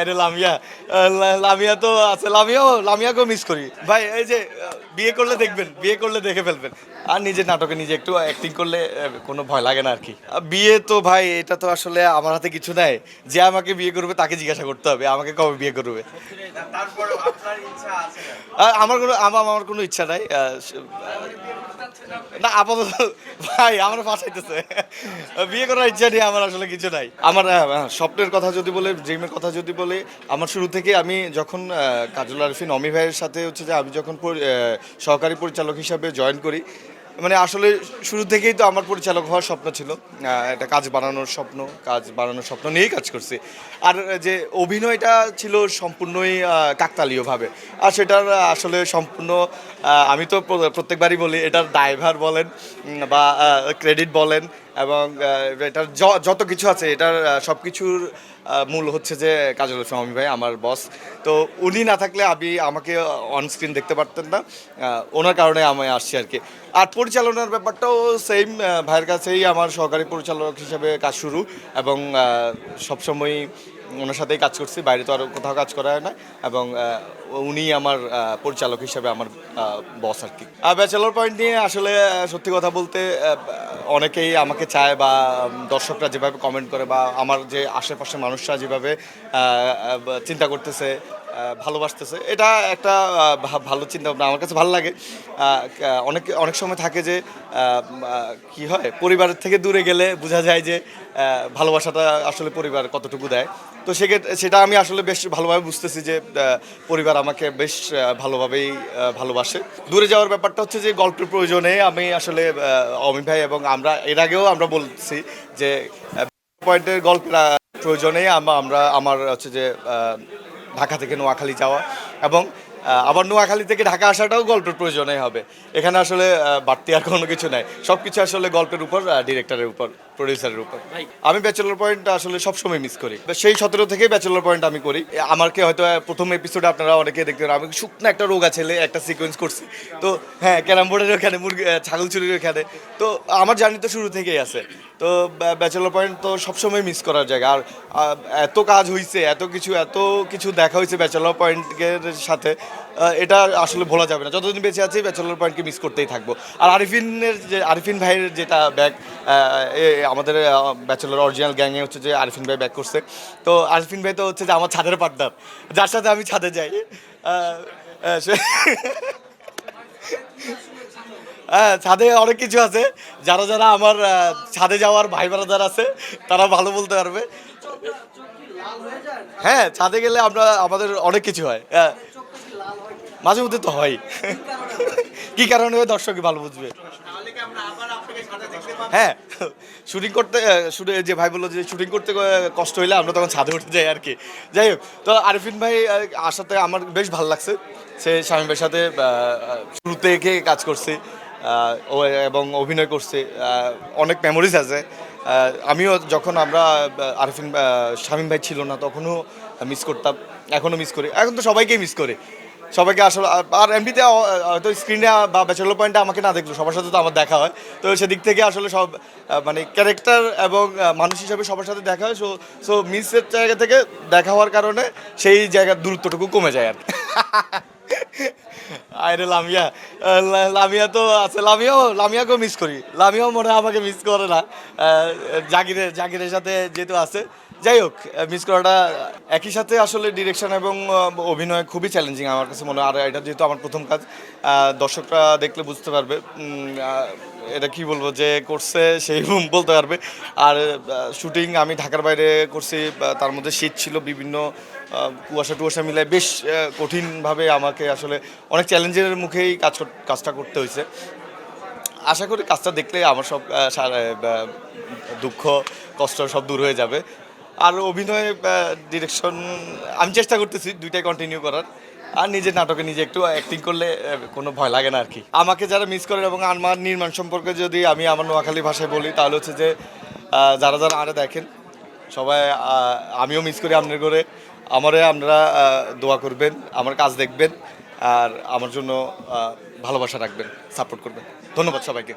আরে লামিয়া লামিয়া তো আছে, লামিয়াকেও মিস করি ভাই। এই যে বিয়ে করলে দেখবেন, বিয়ে করলে দেখে ফেলবেন। আর নিজের নাটকে নিজে একটু অ্যাক্টিং করলে কোনো ভয় লাগে না আর কি। বিয়ে তো ভাই এটা তো আসলে আমার হাতে কিছু নাই। যে আমাকে বিয়ে করবে তাকে জিজ্ঞাসা করতে হবে আমাকে কবে বিয়ে করবে। আমার কোনো ইচ্ছা নাই। না আপাতত ভাই আমার ফাঁসাইতেছে। বিয়ে করার ইচ্ছা নেই আমার, আসলে কিছু নাই আমার। স্বপ্নের কথা যদি বলে, ড্রিমের কথা যদি বলে, আমার শুরু থেকে আমি যখন কাজল আরিফিন অমি ভাইয়ের সাথে হচ্ছে যে আমি যখন সহকারী পরিচালক হিসাবে জয়েন করি, মানে আসলে শুরু থেকেই তো আমার পরিচালক হওয়ার স্বপ্ন ছিল। একটা কাজ বানানোর স্বপ্ন নিয়েই কাজ করছি। আর যে অভিনয়টা ছিল সম্পূর্ণই কাকতালীয়ভাবে। আর সেটার আসলে সম্পূর্ণ আমি তো প্রত্যেকবারই বলি, এটার ড্রাইভার বলেন বা ক্রেডিট বলেন এবং এটার যত কিছু আছে, এটার সব কিছুর মূল হচ্ছে যে কাজল হোসেন অমি ভাই আমার বস। তো উনি না থাকলে আমাকে অন স্ক্রিন দেখতে পারতেন না। ওনার কারণে আমি আসছি আর কি। আর পরিচালনার ব্যাপারটাও সেম, ভাইয়ের কাছেই আমার সহকারী পরিচালক হিসাবে কাজ শুরু এবং সবসময়ই ওনার সাথেই কাজ করছি, বাইরে তো আর কোথাও কাজ করা হয় না। এবং উনি আমার পরিচালক হিসাবে আমার বস আর কি। ব্যাচেলর পয়েন্ট নিয়ে আসলে সত্যি কথা বলতে অনেকেই আমাকে চায় বা দর্শকরা যেভাবে কমেন্ট করে বা আমার যে আশেপাশে মানুষরা যেভাবে চিন্তা করতেছে, ভালোবাসতেছে, এটা একটা ভালো চিন্তা ভাবনা, আমার কাছে ভালো লাগে। অনেক সময় থাকে যে কি হয়, পরিবারের থেকে দূরে গেলে বোঝা যায় যে ভালোবাসাটা আসলে পরিবার কতটুকু দেয়। তো সেটা আমি আসলে বেশ ভালোভাবে বুঝতেছি যে পরিবার আমাকে বেশ ভালোভাবেই ভালোবাসে। দূরে যাওয়ার ব্যাপারটা হচ্ছে যে গল্পের প্রয়োজনে আমি আসলে অমি ভাই এবং আমরা এর আগেও আমরা বলছি যে পয়েন্টের গল্পের প্রয়োজনেই আমার হচ্ছে যে ঢাকা থেকে নোয়াখালী যাওয়া এবং আবার নোয়াখালী থেকে ঢাকা আসাটাও গল্পের প্রয়োজনেই হবে। এখানে আসলে বাড়তি আর কোনো কিছু নাই, সব কিছু আসলে গল্পের উপর, ডিরেক্টরের উপর, প্রডিউসারের উপর। আমি ব্যাচেলর পয়েন্ট আসলে সবসময় মিস করি, সেই 17 থেকে ব্যাচেলর পয়েন্ট আমি করি। আমাকে হয়তো প্রথম এপিসোডে আপনারা অনেকে দেখতে পারেন আমি শুকনো একটা রোগা ছেলে একটা সিকোয়েন্স করছি। তো হ্যাঁ, ক্যারাম বোর্ডের ওখানে ছাগল চুরির ওখানে। তো আমার জার্নি তো শুরু থেকেই আছে। তো ব্যাচেলর পয়েন্ট তো সবসময় মিস করার জায়গা। আর এত কাজ হয়েছে, এত কিছু দেখা হয়েছে ব্যাচেলর পয়েন্টের সাথে, এটা আসলে ভোলা যাবে না। যতদিন বেঁচে আছি ব্যাচেলর পয়েন্টকে মিস করতেই থাকবো। আর আরিফিন ভাইয়ের যেটা ব্যাক, আমাদের ব্যাচেলর অরিজিনাল গ্যাংয়ে হচ্ছে যে আরিফিন ভাই ব্যাক করছে। তো আরিফিন ভাই তো হচ্ছে যে আমার ছাদের পার্টনার, যার সাথে আমি ছাদে যাই। হ্যাঁ, ছাদে অনেক কিছু আছে। যারা যারা আমার ছাদে যাওয়ার ভাই ব্রাদার আছে, তারা ভালো বলতে পারবে। হ্যাঁ, ছাদে গেলে আমাদের অনেক কিছু হয়। মাঝে মধ্যে তো হয়। কি কারণে দর্শকই ভালো বুঝবে। হ্যাঁ, শুটিং করতে যে ভাই বললো যে শুটিং করতে কষ্ট হইলে আমরা তখন ছাদে উঠে যাই আর কি। যাই হোক, তো আরিফিন ভাই আসাতে আমার বেশ ভালো লাগছে। সে শামীম ভাইয়ের সাথে শুরু থেকে কাজ করছে এবং অভিনয় করছে, অনেক মেমোরিজ আছে। আমিও যখন শামীম ভাই ছিল না তখনও মিস করতাম, এখনও মিস করি, এখন তো সবাইকেই মিস করি। সবাইকে আসলে আর এমনিতে হয়তো স্ক্রিনে বা ব্যাচেলর পয়েন্টে আমাকে না দেখলো, সবার সাথে তো আমার দেখা হয়। তো সেদিক থেকে আসলে সব মানে ক্যারেক্টার এবং মানুষ হিসাবে সবার সাথে দেখা হয়। সো মিসের জায়গা থেকে দেখা হওয়ার কারণে সেই জায়গার দূরত্বটুকু কমে যায় আর কি। আরে লামিয়া লামিয়া তো আছে, লামিয়াকেও মিস করি। লামিয়াও মনে হয় আমাকে মিস করে না। জাকিরের সাথে যেহেতু আছে, যাই হোক, মিস করাটা একই সাথে আসলে ডিরেকশন এবং অভিনয় খুবই চ্যালেঞ্জিং আমার কাছে মনে হয়। আর এটা যেহেতু আমার প্রথম কাজ, দর্শকরা দেখলে বুঝতে পারবে। এটা কি বলবো, যে করছে সেই বলতে পারবে। আর শুটিং আমি ঢাকার বাইরে করছি, তার মধ্যে শীত ছিল, বিভিন্ন কুয়াশা টুয়াশা মিলায় বেশ কঠিনভাবে আমাকে আসলে অনেক চ্যালেঞ্জের মুখেই কাজটা করতে হয়েছে। আশা করি কাজটা দেখলে আমার সব দুঃখ কষ্ট সব দূর হয়ে যাবে। আর অভিনয়, ডিরেকশন আমি চেষ্টা করতেছি দুইটাই কন্টিনিউ করার। আর নিজের নাটকে নিজে একটু অ্যাক্টিং করলে কোনো ভয় লাগে না আর কি। আমাকে যারা মিস করেন এবং আমার নির্মাণ সম্পর্কে যদি আমি আমার নোয়াখালী ভাষায় বলি, তাহলে হচ্ছে যে যারা যারা আরে দেখেন সবাই, আমিও মিস করি আপনার করে। আপনারা দোয়া করবেন, আমার কাজ দেখবেন আর আমার জন্য ভালোবাসা রাখবেন, সাপোর্ট করবেন। ধন্যবাদ সবাইকে।